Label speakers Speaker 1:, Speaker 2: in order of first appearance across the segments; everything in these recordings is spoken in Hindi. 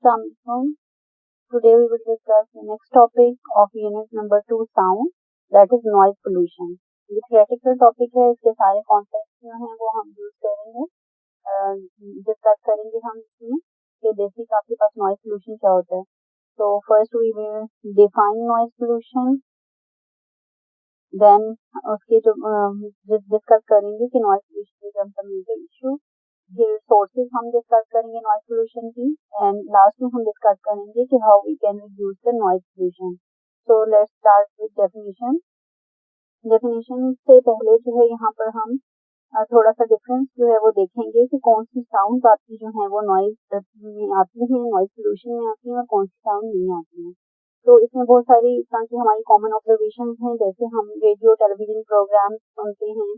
Speaker 1: Assalamualaikum. Today we will discuss the next topic of unit number 2 sound, that is noise pollution. ये theoretical topic है, इसके सारे concepts जो हैं वो हम यूज करेंगे, डिस्कस करेंगे हम इसमें कि बेसिक आपके पास noise pollution क्या होता है. So first we will define noise pollution, then उसके जो डिस्कस करेंगे कि noise pollution becomes a major issue. फिर सोर्सेज हम डिस्कस करेंगे नॉइज पोल्यूशन की एंड लास्ट में हम डिस्कस करेंगे कि how we can reduce the noise pollution. So let's start with definition. Definition से पहले जो है यहाँ पर हम थोड़ा सा डिफरेंस जो है वो देखेंगे कि कौन सी साउंड आपकी जो है वो नॉइज में आती हैं, नॉइज पोल्यूशन में आती हैं और कौन सी साउंड नहीं आती हैं. तो इसमें बहुत सारी इस तरह की हमारी कॉमन ऑब्जर्वेशन हैं, जैसे हम रेडियो टेलीविजन प्रोग्राम सुनते हैं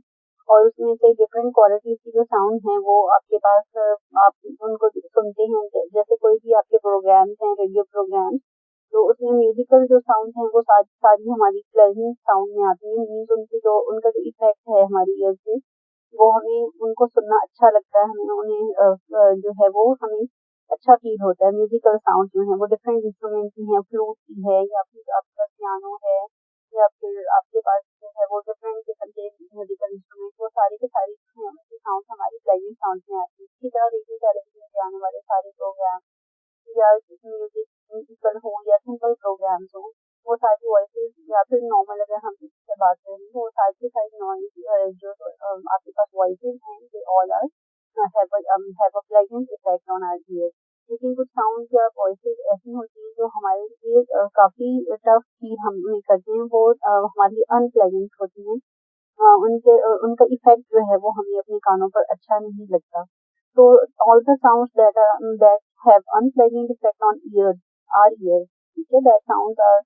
Speaker 1: और उसमें से डिफरेंट क्वालिटीज की जो साउंड हैं वो आपके पास आप उनको सुनते हैं. जैसे कोई भी आपके प्रोग्राम्स हैं, रेडियो प्रोग्राम्स, तो उसमें म्यूजिकल जो साउंड हैं वो सारी हमारी प्लेजेंट साउंड में आती हैं. मीन्स उनकी जो उनका जो इफेक्ट है हमारी ईयर से वो हमें उनको सुनना अच्छा लगता है, हमें उन्हें जो है वो हमें अच्छा फील होता है. म्यूजिकल साउंड जो है वो डिफरेंट इंस्ट्रूमेंट की है, फ्लूट की है या फिर आपका पियानो है या फिर आपके पास जो है वो डिफरेंट किस्म के म्यूजिकल इंस्ट्रूमेंट, वो सारी के सारी जो है उनकी साउंड हमारी प्लेजेंट साउंड में आती है. इसी तरह रेडियो टेलीविजन पे आने वाले सारे प्रोग्राम या म्यूजिकल हो या सिंपल प्रोग्राम्स हो, वो सारी वॉइसेस या फिर नॉर्मल अगर हम इससे बात करें तो सारी की सारी नॉइज जो आपके पास वॉइसेस हैं they all are have a pleasant effect on our ear. लेकिन कुछ साउंड या वॉइसेस ऐसी होती हैं जो हमारे लिए काफ़ी टफ फील हमें करते हैं, वो हमारी अनप्लेजेंट होती हैं. उनका इफेक्ट जो है वो हमें अपने कानों पर अच्छा नहीं लगता. तो all the sounds that have unpleasant effect on ear are ear, ठीक है, that sounds are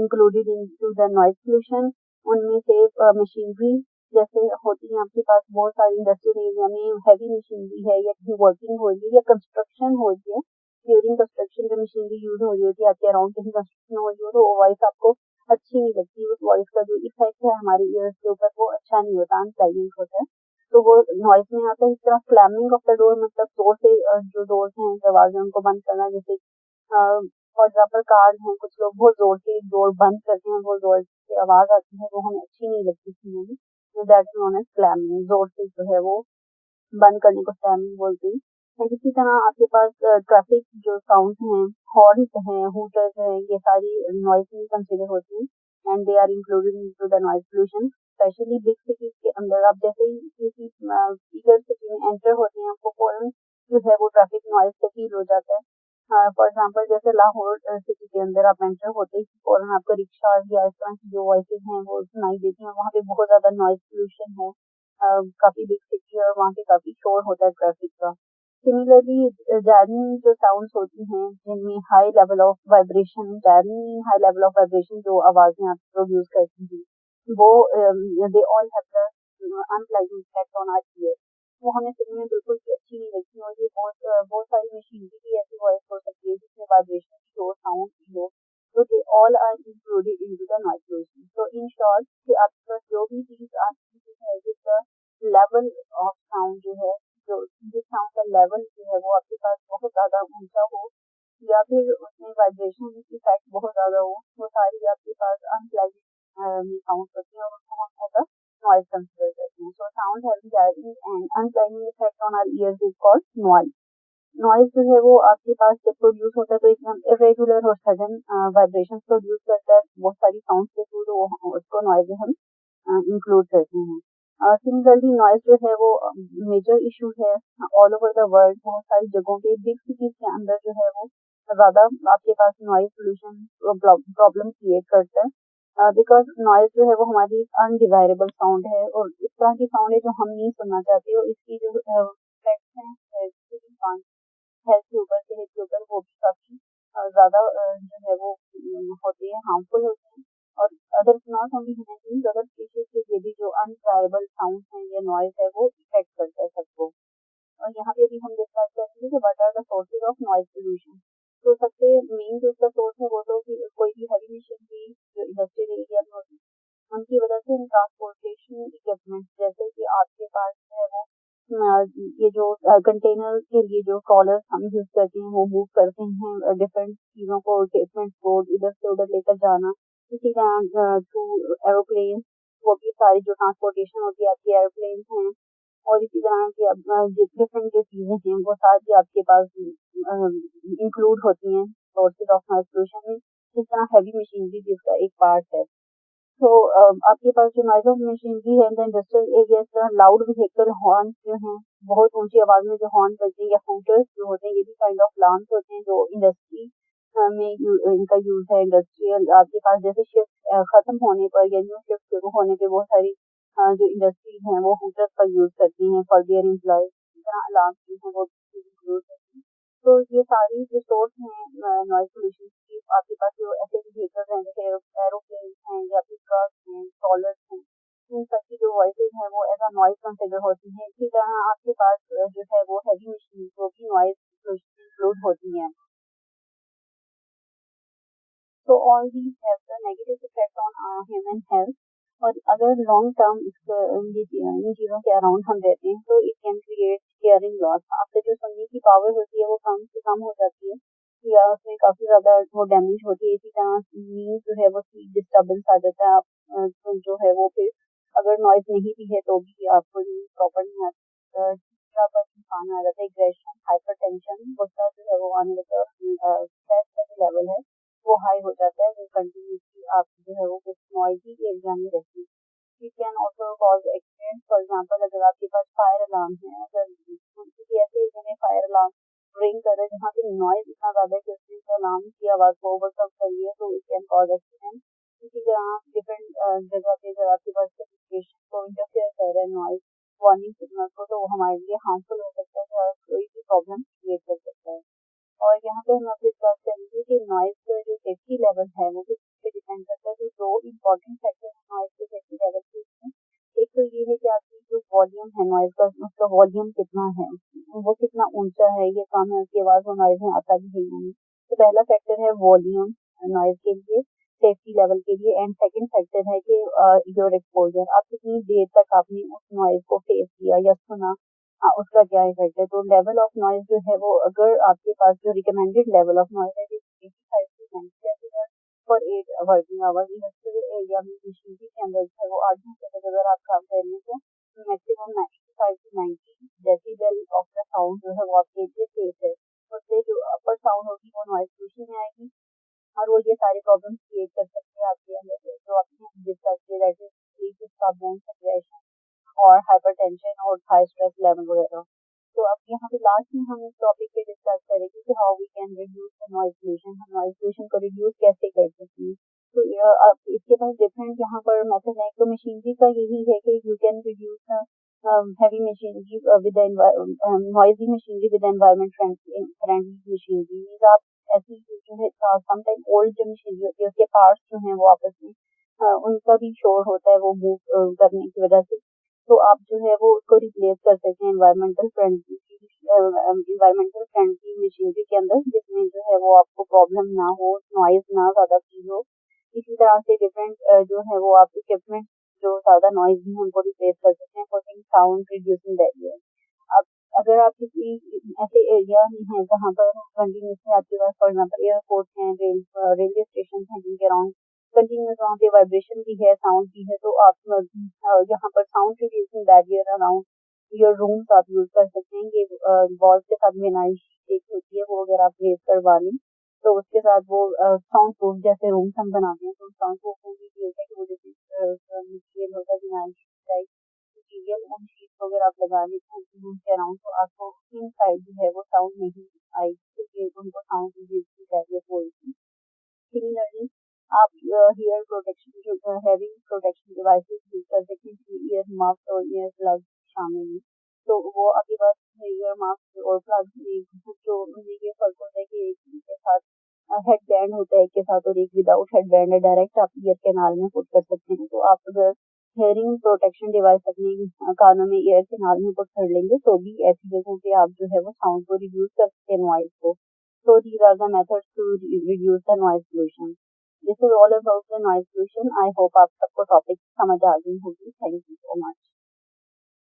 Speaker 1: included into the noise pollution. उनमें से मशीनरी जैसे होती है आपके पास, बहुत सारी इंडस्ट्रियल एरिया में हैवी मशीनरी है या कहीं वर्किंग हो रही है या कंस्ट्रक्शन हो रही है, ड्यूरिंग कंस्ट्रक्शन जो मशीनरी यूज हो रही होती है आपके अराउंड, कहीं कंस्ट्रक्शन हो रही हो तो वो वॉइस आपको अच्छी नहीं लगती. उस वॉइस का जो इफेक्ट है हमारे ईयर्स के ऊपर वो अच्छा नहीं होता, अनप्लेजेंट होता है, तो वो नॉइज में आता है. इस तरह स्लैमिंग ऑफ द डोर, मतलब जोर से जो डोर्स हैं दरवाजे उनको बंद करना, जैसे फॉर एग्जाम्पल कार हैं, कुछ लोग बहुत जोर से डोर बंद करते हैं, बहुत जोर से आवाज आती है, वो हमें अच्छी नहीं लगती सुनने में. That is known as slamming. जोर से जो है वो बंद करने को स्लैमिंग बोलते हैं. एंड इसी तरह आपके पास ट्रैफिक जो साउंड हैं, हॉर्न्स हैं, हूटर्स हैं, ये सारी नॉइज में कंसिडर होती हैं and they are included into the noise pollution. Specially big cities के अंदर आप जैसे ही किसी बिगर सिटी में एंटर होते हैं आपको फौरन जो है वो ट्रैफिक नॉइज से फील हो जाता है. फॉर एग्जाम्पल जैसे लाहौर सिटी के अंदर आप एंटर होते ही फौरन आपको रिक्शा या इस तरह की जो वॉइसेज हैं वो सुनाई देती हैं. वहाँ पे बहुत ज़्यादा नॉइज पोल्यूशन है, काफ़ी बिग सिटी है और वहाँ पे काफ़ी शोर होता है ट्रैफिक का. सिमिलरली जैज़िंग जो साउंड्स होती हैं जिनमें high level of vibration, jazzing high level of vibration जो आवाज़ें आप प्रोड्यूस करती हैं वो they all have the unpleasant effect on our ear. वो हमें सुनने में बिल्कुल भी अच्छी नहीं लगती और ये बहुत सारी मशीनरी भी ऐसी वॉइस हो सकती है जिसमें वाइब्रेशन की हो, साउंड की हो, तो they all are included into the noise pollution. तो इन शॉर्ट कि आपके पास जो भी चीज़ आपकी है जिसका लेवल ऑफ साउंड जो है, जो जिस साउंड का लेवल जो है वो आपके पास बहुत ज़्यादा ऊंचा हो या फिर उसमें वाइब्रेशन इफेक्ट बहुत ज़्यादा हो, वो सारी आपके पास अनप्लेजेंट में काउंट होती है और उनको हम एज अ नॉइज कंसिडर करते हैं. So sound having direct and unpleasant effect on our ears is called noise. Noise जो है वो आपके पास जब प्रोड्यूस होता है तो एकदम इरेगुलर और सडन वाइब्रेशन प्रोड्यूस करता है बहुत सारी साउंड के थ्रू, तो उसको नॉइज हम इंक्लूड करते हैं. सिमिलरली नॉइज जो है वो मेजर इशू है ऑल ओवर द वर्ल्ड. बहुत सारी जगहों पे बिग सिटीज के अंदर जो है वो ज़्यादा आपके पास नॉइज पोल्यूशन प्रॉब्लम क्रिएट करता है, बिकॉज नॉइज जो है वो हमारी अनडिजायरेबल साउंड है और इस तरह की साउंड है जो हम नहीं सुनना चाहते और इसकी जो इफेक्ट्स हैं हेल्थ के ऊपर, सेहत के ऊपर, वो भी काफ़ी ज़्यादा जो है वो होते हैं, हार्मफुल होते हैं. और other not only human beings, other species के लिए भी जो अनडिजायरेबल साउंड है या नॉइज है वो इफेक्ट करता है सबको. और यहाँ पे भी हम डिस्कस करेंगे कि what are the sources of noise pollution. तो सबसे मेन जो इसका सोर्स है वो तो कि कोई भी हैवी मशीनरी जो इंडस्ट्रियल एरिया में होती है उनकी वजह से ट्रांसपोर्टेशन इक्विपमेंट, जैसे कि आपके पास है वो ये जो कंटेनर के लिए जो ट्रॉलर्स हम यूज करते हैं वो मूव करते हैं डिफरेंट चीज़ों को, इक्विपमेंट्स को इधर से उधर लेकर जाना। इसी तरह टू एरोप्लेन, वो भी सारी जो ट्रांसपोर्टेशन होती है आपकी एरोप्लेन हैं। और इसी तरह की अब डिफरेंट जो चीज़ें हैं वो सारी आपके पास इंक्लूड होती हैं सोर्सेज ऑफ नॉइज पोल्यूशन में। जिस तरह हैवी मशीनरी भी इसका एक पार्ट है। तो आपके पास जो नॉइज ऑफ मशीनरी है इन द इंडस्ट्रियल एरिया, इस तरह लाउड व्हीकल हॉर्न जो हैं, बहुत ऊंची आवाज में जो हॉर्न बजते हैं, या हूटर्स जो होते हैं, ये भी काइंड ऑफ अलार्म्स होते हैं जो इंडस्ट्री में इनका यूज है। इंडस्ट्रियल आपके पास जैसे शिफ्ट खत्म होने पर या न्यू शिफ्ट शुरू होने पे बहुत सारी जो इंडस्ट्रीज हैं वो हूटर्स का यूज करती हैं फॉर देयर एम्प्लॉयज। इस तरह अलार्म जो हैं वो इंक्लूड करती हैं। तो ये सारी जो सोर्स हैं नॉइज पोल्यूशन की, आपके पास जो ऐसे व्हीकल्स हैं जैसे एरोप्लेन हैं या फिर ट्रक हैं, ट्रॉलर्स हैं, इन सब की जो वॉइसेज हैं वो एज अ नॉइज कंसिडर होती हैं। इसी तरह आपके पास जो है वो हैवी मशीन जो भी नॉइज पोल्यूशन इंक्लूड होती हैं। तो all these have the negative effect on human health. और अगर लॉन्ग टर्म इन चीज़ों के अराउंड हम रहते हैं तो it can create hearing loss. आपका जो सुनने की पावर होती है वो कम से कम हो जाती है या उसमें काफ़ी ज़्यादा वो डैमेज होती है। इसी तरह नींद जो है वो स्लीप डिस्टर्बेंस आ जाता है। आप तो जो है वो फिर अगर नॉइज नहीं भी है तो भी आपको नींद प्रॉपर नहीं आती। चिड़चिड़ापन इंसान आ जाता है, एग्रेशन, हाइपर टेंशन, गुस्सा जो है वो आने लगता है, स्ट्रेस का जो लेवल है वो हाई हो जाता है। वो कंटिन्यूसली आप जो है वो कुछ नॉइजी एरिया में रहती है। It can also cause accident. For example अगर आपके पास फायर अलार्म है, अगर किसी ऐसे एरिया में फायर अलार्म रिंग कर रहा है जहाँ पे नॉइज इतना ज़्यादा है कि उसने उस अलार्म की आवाज़ को ओवरकम कर रही है, तो इट कैन कॉज एक्सीडेंट। इसी तरह डिफरेंट जगह पे अगर आपके पास कम्युनिकेशन को इंटरफेयर कर रहा है नॉइज वार्निंग सिग्नल को, तो वो हमारे लिए हार्मफुल हो सकता है और कोई भी प्रॉब्लम क्रिएट कर सकता है। और यहाँ पे हम अब इस बात करेंगे कि नॉइज़ का जो सेफ्टी लेवल है वो किस पे डिपेंड करता है। तो दो इम्पोर्टेंट फैक्टर हैं नॉइज़ के सेफ्टी लेवल के इसमें। एक तो ये है कि आपकी जो वॉल्यूम है नॉइज़ का, उसका वॉल्यूम कितना है, वो कितना ऊंचा है, ये कम है, उसकी आवाज़ वो नॉइज़ में आता भी है या नहीं। तो पहला फैक्टर है वॉल्यूम नॉइज़ के लिए, सेफ्टी लेवल के लिए। एंड सेकंड फैक्टर है कि योर एक्सपोजर, आप कितनी देर तक आपने उस नॉइज़ को फेस किया या सुना, हाँ, उसका क्या इफेक्ट है। तो लेवल ऑफ नॉइज जो है वो, अगर आपके पास जो रिकमेंडेड लेवल ऑफ नॉइज है 85 to 90 decibel for 8 working hours. Industrial area में मशीनरी के अंदर जो है वो 8 घंटे तक अगर आप काम कर रहे हैं तो maximum 95 to 90 decibel of the sound जो है वो आपके लिए सेफ है। उससे जो अपर साउंड होगी वो नॉइज पोल्यूशन में आएगी और वो ये सारे प्रॉब्लम क्रिएट कर सकते हैं आपके अंदर जो आपने डिस्कस किया, that is sleep disturbance, aggression और हाइपरटेंशन और हाई स्ट्रेस लेवल वगैरह। तो अब यहाँ पे लास्ट में हम इस टॉपिक पे डिस्कस करेंगे कि how we can reduce the noise pollution. हम नॉइज पोल्यूशन को रिड्यूस कैसे कर सकते हैं। तो अब इसके पास डिफरेंट यहाँ पर मेथड है। तो मशीनरी का यही है कि you can reduce heavy machinery with the noisy machinery with the environment friendly machinery means आप ऐसी जो है समटाइम ओल्ड जो मशीनरी होती है उसके पार्ट्स जो हैं वो आपस में उनका भी शोर होता है वो मूव करने की वजह से। तो आप जो है वो उसको रिप्लेस कर सकते हैं एनवायरमेंटल फ्रेंडली मशीनरी के अंदर, जिसमें जो है वो आपको प्रॉब्लम ना हो, नॉइज ना ज़्यादा फील हो। इसी तरह से डिफरेंट जो है वो आप इक्विपमेंट जो ज़्यादा नॉइजी हैं उनको रिप्लेस कर सकते हैं, पुटिंग साउंड रिड्यूसिंग बैरियर। अब अगर आप किसी ऐसे एरिया में हैं जहाँ पर कंटिन्यूसली आपके पास फॉर एग्जाम्पल एयरपोर्ट हैं, रेलवे स्टेशन हैं जिनके अराउंड कंटिन्यूस वहाँ पे वाइब्रेशन भी है, साउंड भी है, तो आप यहाँ पर sound reducing barrier around your rooms आप यूज कर सकते हैं। ये वॉल्स के साथ विनाइल शीट होती है, वो अगर आप लेस करवा लें तो उसके साथ वो साउंड प्रूफ जैसे रूम्स हम बनाते हैं तो साउंड प्रूफ में भी होता है कि वो जैसे मटीरियल होता है विनाइल शीट टाइप मटीरियल, उन शीट को अगर आप लगा लेते हैं रूम के अराउंड तो आपको इन साइड जो है वो साउंड नहीं आएगी, क्योंकि उनको साउंड रिड्यूसिंग बैरियर बोलते हैं। सिमिलरली आप हेयर प्रोटेक्शन जो हैविंग प्रोटेक्शन डिवाइसेस यूज कर सकते हैं, ईयर मास्क और ईयर प्लग शामिल हैं। तो वो आपके पास ईयर मास्क और प्लग में जो उनमें ये फर्क होता है कि एक के साथ हेड बैंड होता है एक के साथ और एक विदाउट हेड बैंड है, डायरेक्ट आप ईयर कैनाल में पुट कर सकते हैं। तो आप अगर हेयरिंग प्रोटेक्शन डिवाइस अपने कानों में ईयर कैनाल में पुट कर लेंगे तो भी ऐसी जगहों पे आप जो है वो साउंड को रिड्यूस कर सकते हैं, नॉइज को। So these are the methods to reduce the noise pollution. This is all about the noise pollution. I hope आप सबको टॉपिक समझ आ गई होगी। Thank you so much.